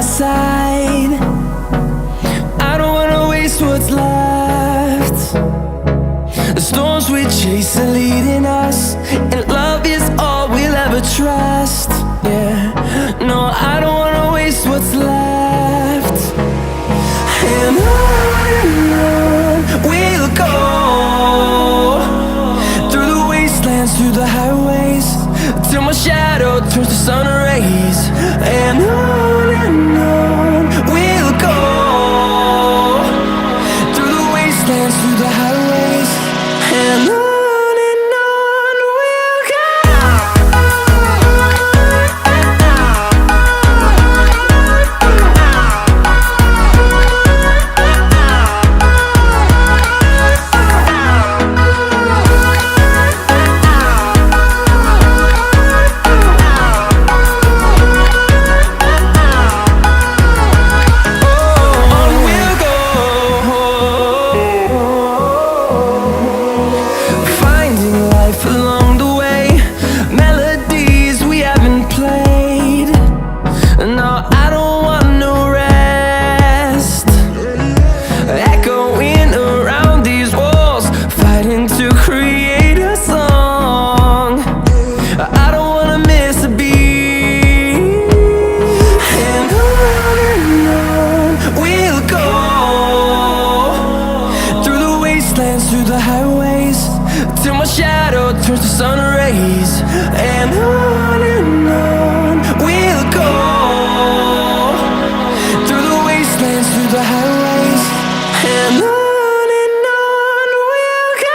side. I don't wanna waste what's left. The storms we chase are leading us, and love is all we'll ever trust. Yeah, no, I don't wanna waste what's left. And on we'll go, through the wastelands, through the highways, till my shadow turns to sun rays. And on we'll go, through the wastelands, through the highways, and on we'll go. Through the highways, till my shadow turns to sun rays. And on we'll go, through the wastelands, through the highways, and on we'll go.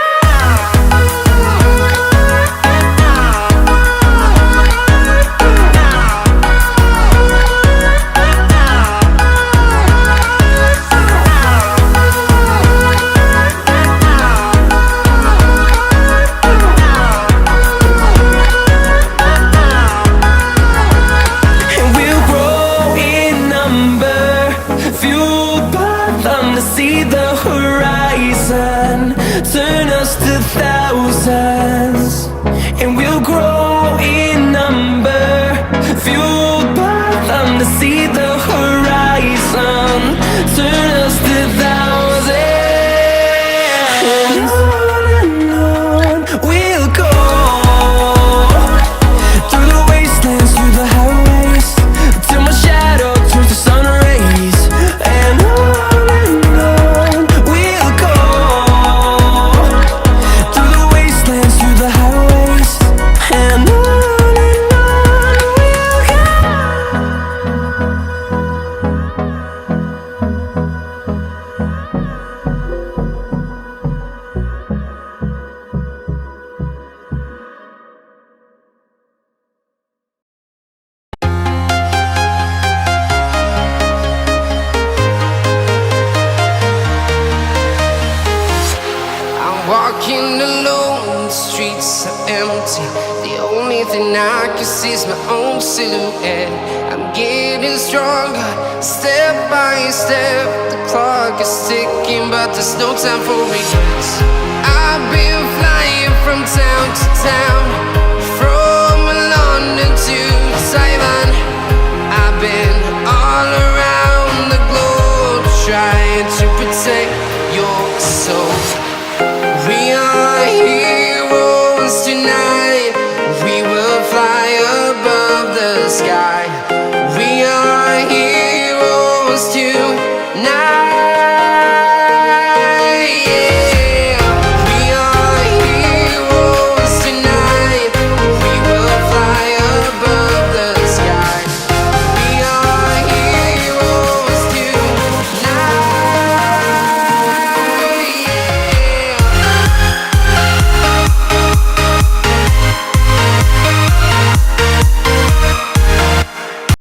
See the horizon turn us to thousands, and we'll grow in number, fueled by them. To see the horizon turn us to thousands, and on we'll go, through the wastelands, through the highways, till my shadow turns to sun rays. And walking alone, the streets are empty. The only thing I can see is my own silhouette. I'm getting stronger, step by step. The clock is ticking, but there's no time for regrets. I've been flying from town to town, from London to Taiwan. I've been all around the globe, trying to protect your soul. We are heroes tonight. We will fly above the sky. We are heroes tonight.